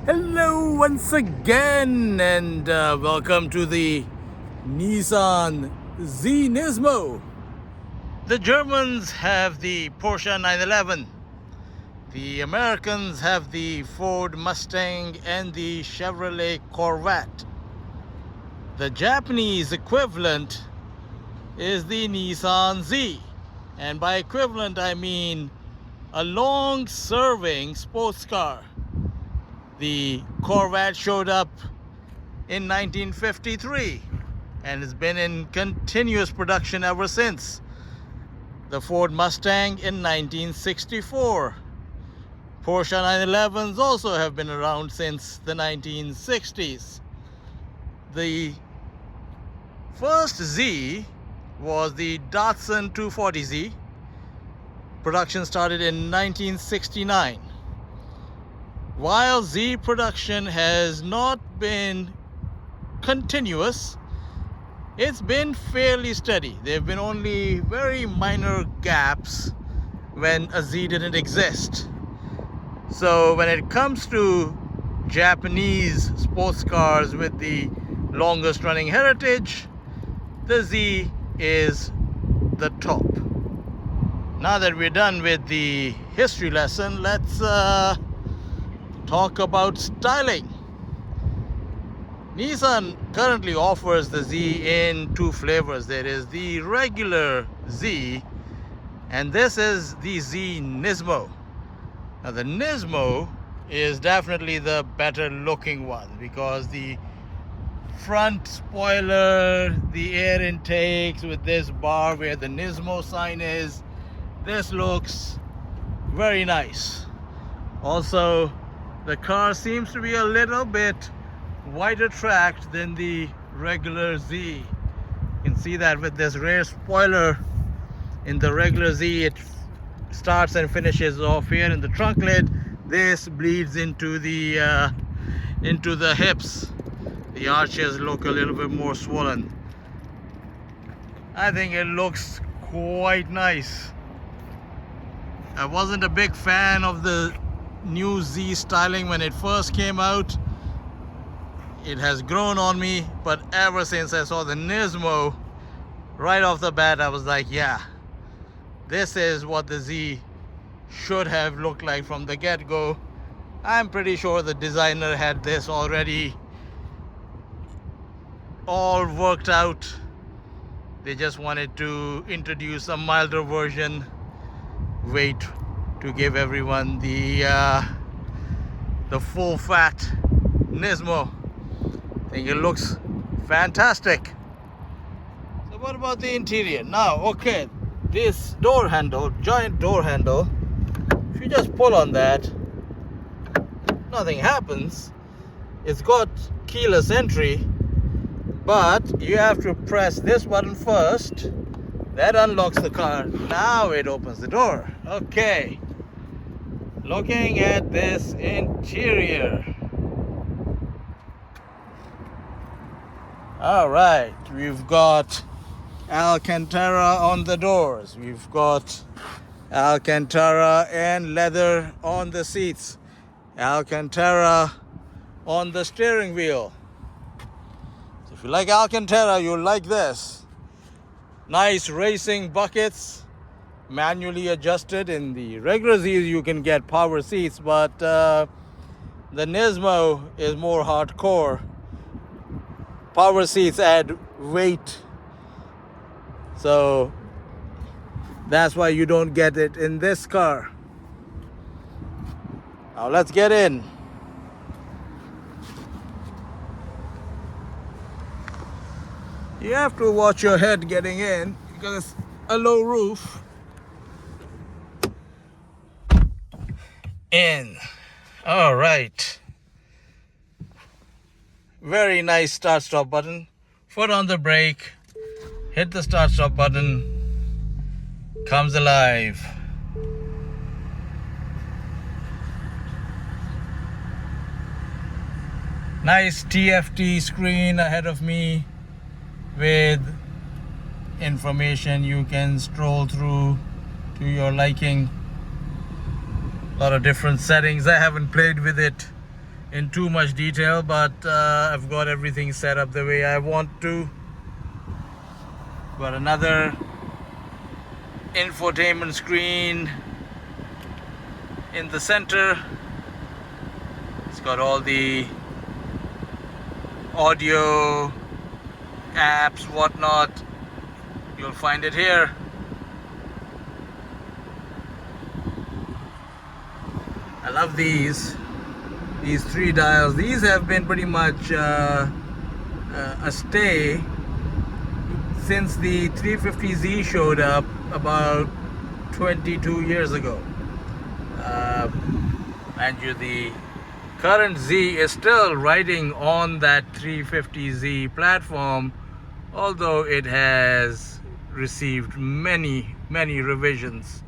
Hello once again, and welcome to the Nissan Z Nismo. The Germans have the Porsche 911. The Americans have the Ford Mustang and the Chevrolet Corvette. The Japanese equivalent is the Nissan Z. And by equivalent, I mean a long-serving sports car. The Corvette showed up in 1953 and has been in continuous production ever since. The Ford Mustang in 1964. Porsche 911s also have been around since the 1960s. The first Z was the Datsun 240Z. Production started in 1969. While Z production has not been continuous, it's been fairly steady. There have been only very minor gaps when a Z didn't exist. So when it comes to Japanese sports cars with the longest running heritage, the Z is the top. Now that we're done with the history lesson, let's talk about styling. Nissan currently offers the Z in two flavors. There is the regular Z, and this is the Z Nismo. Now the Nismo is definitely the better looking one because the front spoiler, the air intakes with this bar where the Nismo sign is, this looks very nice. Also, the car seems to be a little bit wider tracked than the regular Z. You can see that with this rear spoiler. In the regular Z, it starts and finishes off here in the trunk lid. This bleeds into the hips. The arches look a little bit more swollen. I think it looks quite nice. I wasn't a big fan of the new Z styling when it first came out. It has grown on me, but ever since I saw the Nismo, right off the bat I was like, yeah, this is what the Z should have looked like from the get-go. I'm pretty sure the designer had this already all worked out. They just wanted to introduce a milder version. Wait to give everyone the full fat Nismo. I think it looks fantastic. So what about the interior? Now, okay, this door handle, giant door handle, if you just pull on that, nothing happens. It's got keyless entry, but you have to press this button first. That unlocks the car. Now it opens the door. Okay. Looking at this interior. All right. We've got Alcantara on the doors. We've got Alcantara and leather on the seats. Alcantara on the steering wheel. So if you like Alcantara, you'll like this. Nice racing buckets, manually adjusted. In the regular Z you can get power seats, but the Nismo is more hardcore. Power seats add weight, so that's why you don't get it in this car. Now let's get in. You have to watch your head getting in because it's a low roof. In. All right. Very nice start stop button. Foot on the brake. Hit the start stop button. Comes alive. Nice TFT screen ahead of me with information you can stroll through to your liking. A lot of different settings. I haven't played with it in too much detail, but I've got everything set up the way I want to. Got another infotainment screen in the center. It's got all the audio, apps, whatnot. You'll find it here. I love these 3 dials. These have been pretty much a stay since the 350Z showed up about 22 years ago. And the current Z is still riding on that 350Z platform, although it has received many revisions.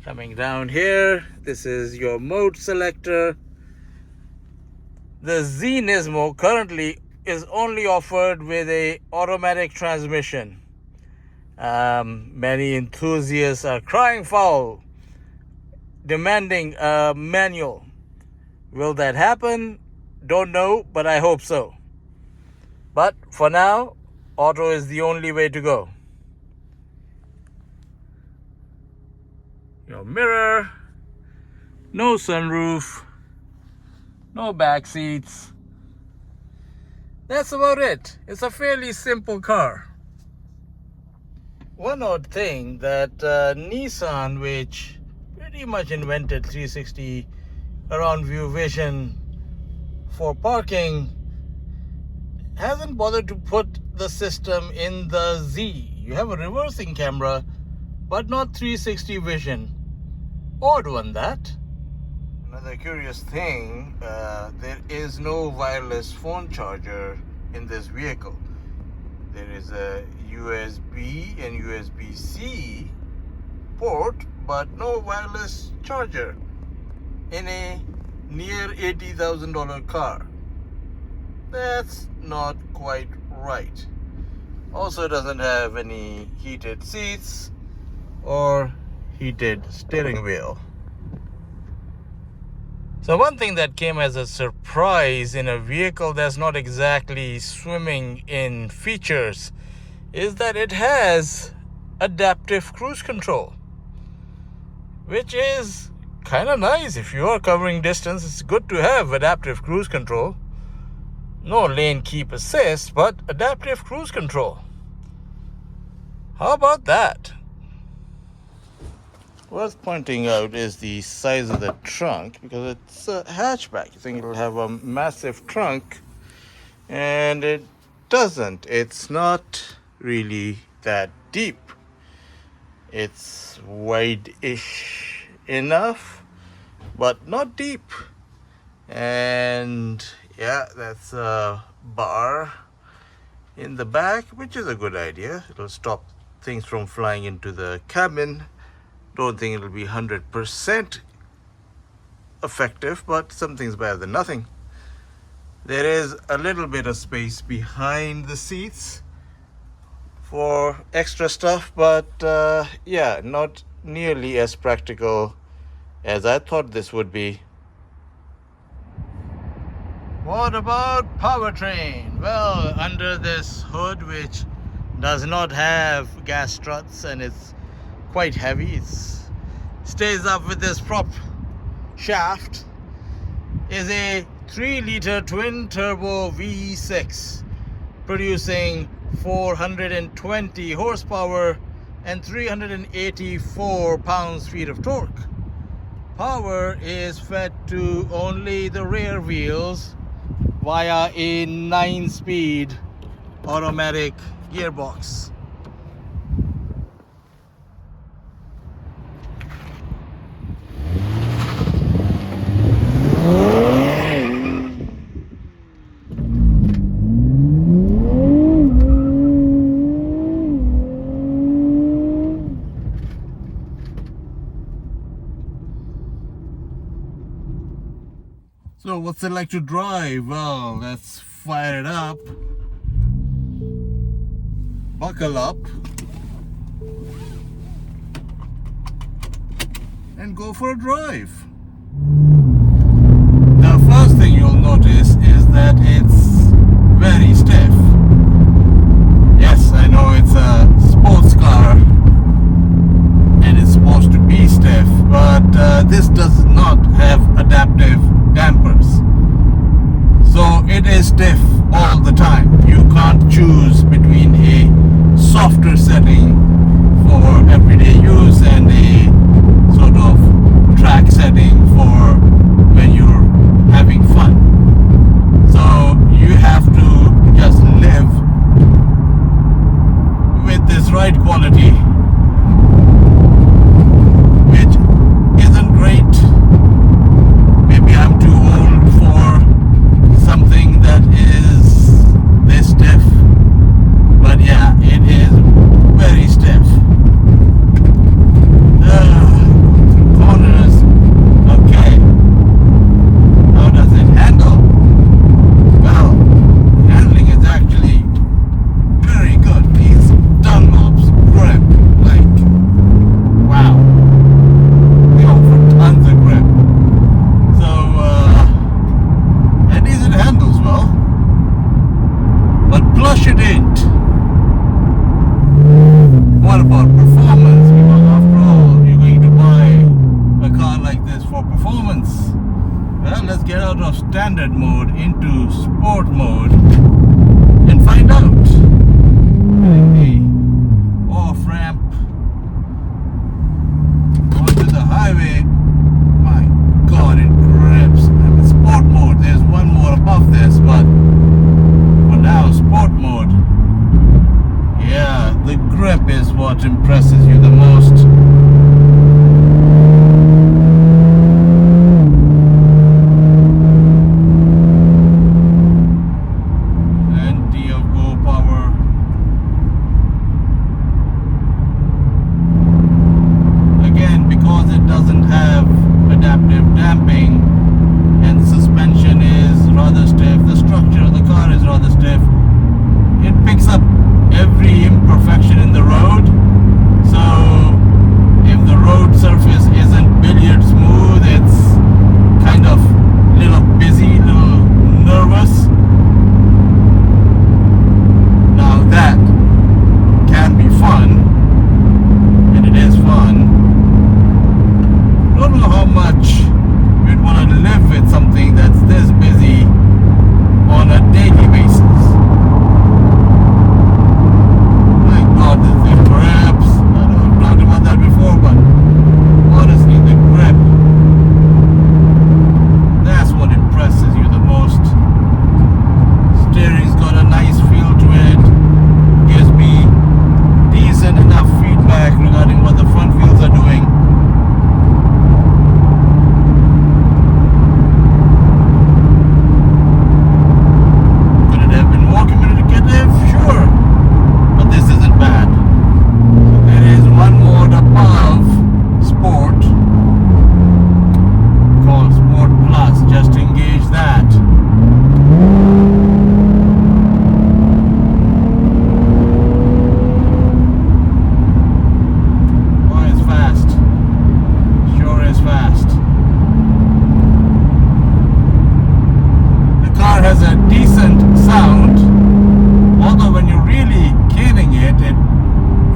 Coming down here, this is your mode selector. The Z Nismo currently is only offered with a automatic transmission. Many enthusiasts are crying foul, demanding a manual. Will that happen? Don't know, but I hope so. But for now, auto is the only way to go. Your mirror, no sunroof, no back seats. That's about it. It's a fairly simple car. One odd thing that Nissan, which pretty much invented 360 around view vision for parking, hasn't bothered to put the system in the Z. You have a reversing camera, but not 360 vision. Odd one, that. Another curious thing, there is no wireless phone charger in this vehicle. There is a USB and USB-C port, but no wireless charger in a near $80,000 car. That's not quite right. Also doesn't have any heated seats or heated steering wheel. So one thing that came as a surprise in a vehicle that's not exactly swimming in features is that it has adaptive cruise control, which is kind of nice. If you are covering distance, it's good to have adaptive cruise control. No lane keep assist, but adaptive cruise control. How about that? Worth pointing out is the size of the trunk, because it's a hatchback. You think it'll have a massive trunk, and it doesn't. It's not really that deep. It's wide-ish enough, but not deep. And yeah, that's a bar in the back, which is a good idea. It'll stop things from flying into the cabin. Don't think it'll be 100% effective, but something's better than nothing. There is a little bit of space behind the seats for extra stuff, but yeah, not nearly as practical as I thought this would be. What about powertrain? Well, under this hood, which does not have gas struts and it's quite heavy, it stays up with this prop shaft, is a 3-liter twin-turbo V6 producing 420 horsepower and 384 pounds-feet of torque. Power is fed to only the rear wheels via a 9-speed automatic gearbox. So what's it like to drive? Well, let's fire it up, buckle up, and go for a drive. notice is that it's very stiff. Yes, I know it's a sports car and it's supposed to be stiff, but this does not have adaptive dampers. So it is stiff all the time. You can't choose between a softer setting for everyday use and a sort of track setting for when you're having fun. So you have to just live with this ride quality, which isn't great. Maybe I'm too old for something that is this stiff, but yeah, it is very stiff. Corners, okay. How does it handle? Well, handling is actually very good. These Dunlops grip, like, wow. They offer tons of grip. So, and these it handles well. But plush it ain't. What about performance? Because after all, you're going to buy a car like this for performance. Well, let's get out of standard mode into sport mode and find out. Getting the off ramp onto the highway. My God, it grips. I'm in sport mode. There's one more above this, but for now, sport mode. Yeah, the grip is what impresses you the most. Plenty of go power. Again, because it doesn't have adaptive damping and suspension is rather stiff, the structure of the car is rather stiff, it picks up every imperfection in the road. So if the road surface isn't billiard smooth, it's kind of little busy, little nervous. Now that can be fun, and it is fun. Don't know how much we'd want to live with something that's this busy on a daily basis. The grips, I've talked about that before, but honestly, the grip, that's what impresses you the most. Steering's got a nice feel to it, gives me decent enough feedback regarding what the front wheels are doing. Could it have been more communicative? Sure. But this isn't bad. So there is one mode above Sport called Sport Plus. Just engage that. Oh, it's fast. Sure is fast. The car has a decent sound. Although when you're really caning it, it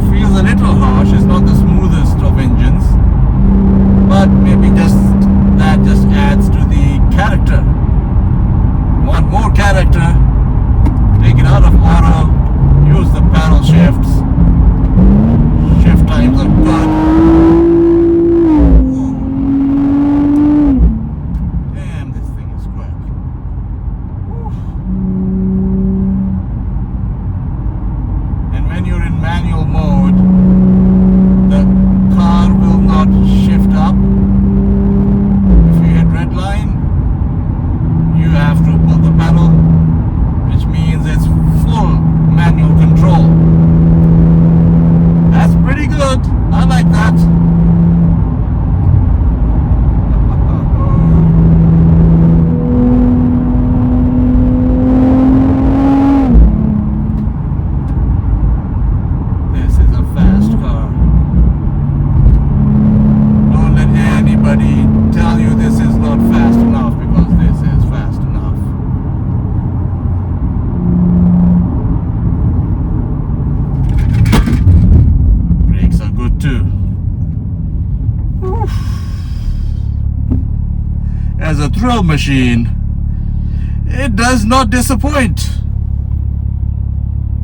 feels a little harsh. It's not the smoothest of engines, but maybe just that just adds to the character. Want more character? Take it out of auto, use the paddle shifts. Shift times are good. Ooh. Damn, this thing is quick. Oof. And when you're in manual mode, the car will not shift up. If you hit red line, you have to pull the pedal, which means it's full manual control. That's pretty good. I like that. This is drill machine, it does not disappoint.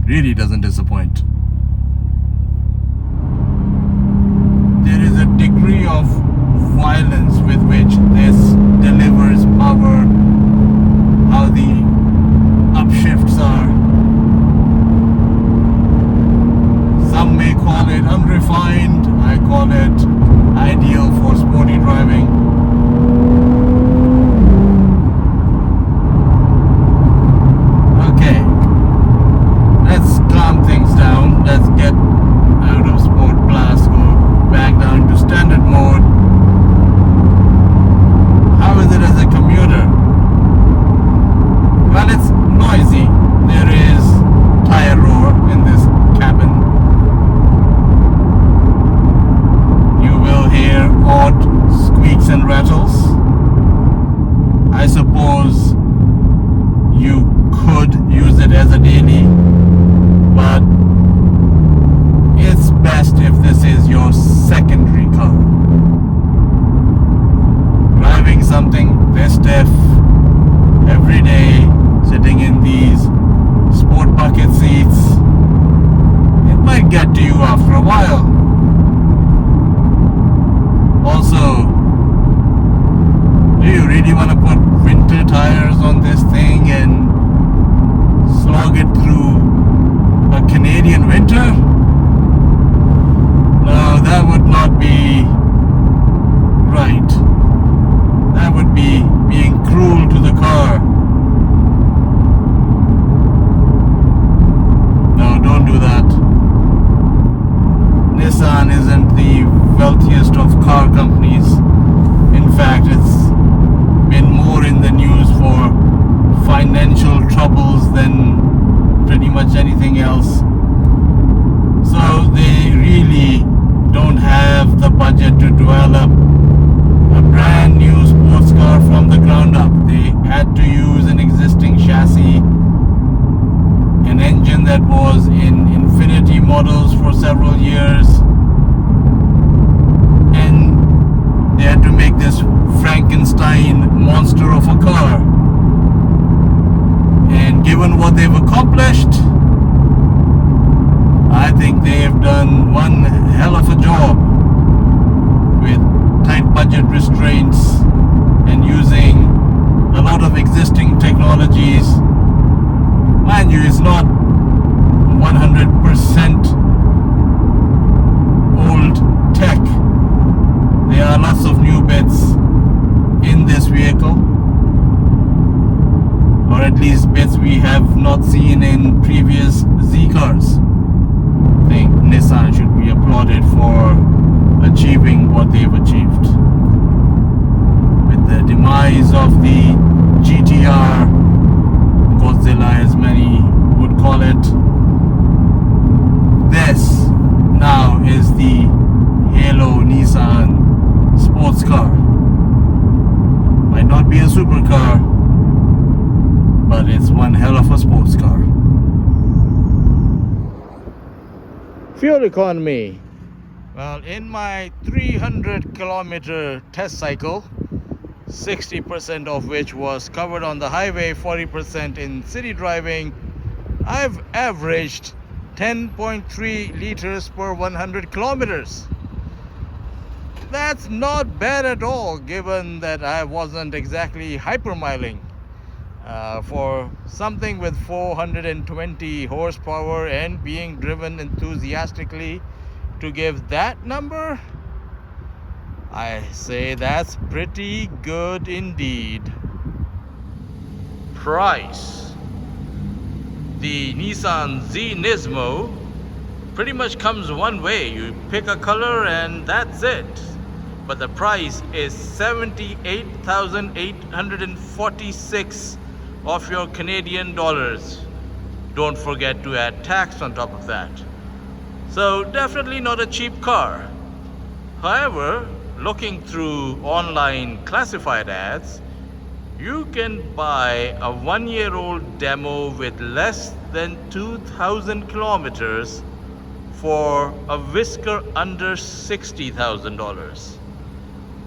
Really doesn't disappoint. There is a degree of violence with which this delivers power, how the upshifts are. Some may call it unrefined, I call it ideal for sporty driving. Okay, let's calm things down. Let's get out of sport blast, go back down to standard mode. How is it as a commuter? Well, it's noisy. There is tire roar in this cabin. You will hear odd squeaks and rattles. I suppose you could use it as a daily, but it's best if this is your secondary car. Driving something this stiff every day, sitting in these sport bucket seats, it might get to you after a while. Also, do you really want to put winter tires on this thing and slog it through a Canadian winter? No, that would not be right. That would be being cruel to the car. No, don't do that. Nissan isn't the wealthiest of car companies. In fact, it's been more in the news for financial troubles than pretty much anything else. So they really don't have the budget to develop a brand new sports car from the ground up. They had to use an existing chassis, an engine that was in Infinity models for several years, and they had to make this Frankenstein monster of a car. And given what they've accomplished, I think they've done one hell of a job with tight budget restraints and using a lot of existing technologies. Mind you, it's not 100% old tech. There are lots of new bits in this vehicle, or at least bits we have not seen in previous Z cars. I think Nissan should be applauded for achieving what they've achieved. With the demise of the GTR, Godzilla as many would call it, this now is the Halo Nissan sports car. Might not be a supercar, but it's one hell of a sports car. Fuel economy. Well, in my 300 kilometer test cycle, 60% of which was covered on the highway, 40% in city driving, I've averaged 10.3 liters per 100 kilometers. That's not bad at all, given that I wasn't exactly hypermiling. For something with 420 horsepower and being driven enthusiastically, to give that number, I say that's pretty good indeed. Price. The Nissan Z Nismo pretty much comes one way. You pick a color and that's it. But the price is $78,846 of your Canadian dollars. Don't forget to add tax on top of that. So definitely not a cheap car. However, looking through online classified ads, you can buy a 1-year-old demo with less than 2,000 kilometers for a whisker under $60,000.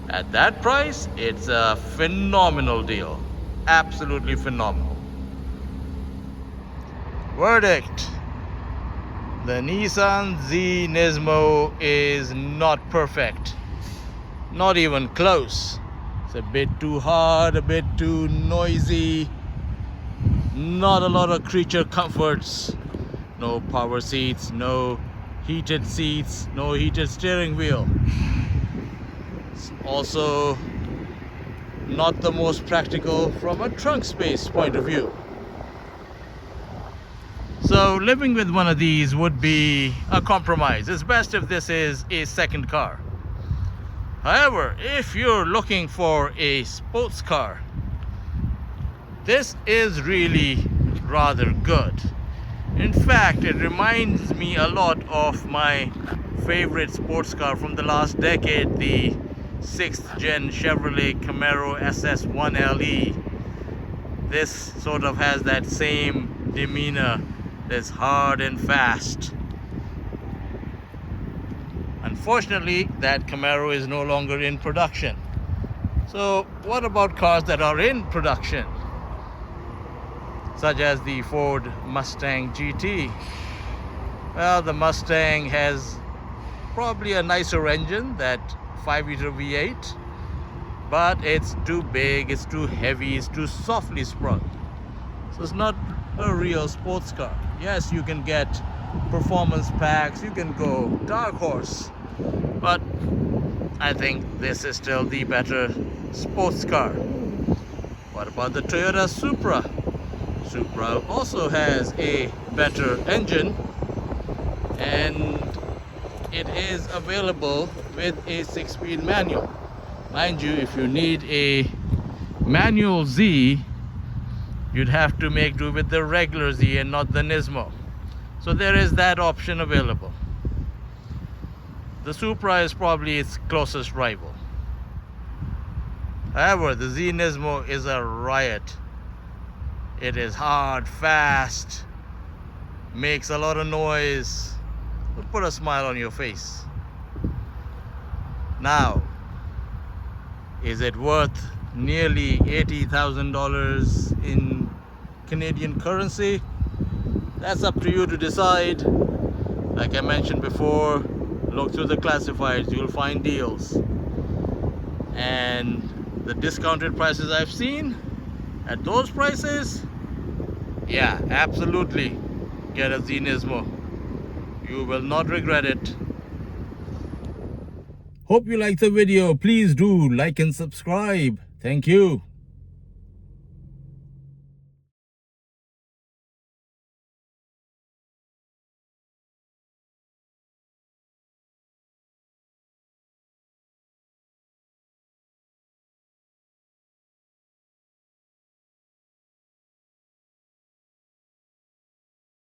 At that price, it's a phenomenal deal. Absolutely phenomenal. Verdict: the Nissan Z Nismo is not perfect. Not even close. It's a bit too hard, a bit too noisy. Not a lot of creature comforts. No power seats, no heated seats, no heated steering wheel. It's also not the most practical from a trunk space point of view. So living with one of these would be a compromise. It's best if this is a second car. However, if you're looking for a sports car, this is really rather good. In fact, it reminds me a lot of my favorite sports car from the last decade, the 6th gen Chevrolet Camaro SS1LE. This sort of has that same demeanor, that's hard and fast. Unfortunately, that Camaro is no longer in production. So what about cars that are in production, such as the Ford Mustang GT? Well, the Mustang has probably a nicer engine, that 5-liter V8, but it's too big, it's too heavy, it's too softly sprung. So it's not a real sports car. Yes, you can get performance packs, you can go dark horse, but I think this is still the better sports car. What about the Toyota Supra? Supra also has a better engine, and it is available with a 6-speed manual. Mind you, if you need a manual Z, you'd have to make do with the regular Z and not the Nismo. So there is that option available. The Supra is probably its closest rival. However, the Z Nismo is a riot. It is hard, fast, makes a lot of noise, will put a smile on your face. Now, is it worth nearly $80,000 in Canadian currency? That's up to you to decide. Like I mentioned before, look through the classifieds, you'll find deals. And the discounted prices I've seen, at those prices, yeah, absolutely get a Z Nismo. You will not regret it. Hope you liked the video. Please do like and subscribe. Thank you.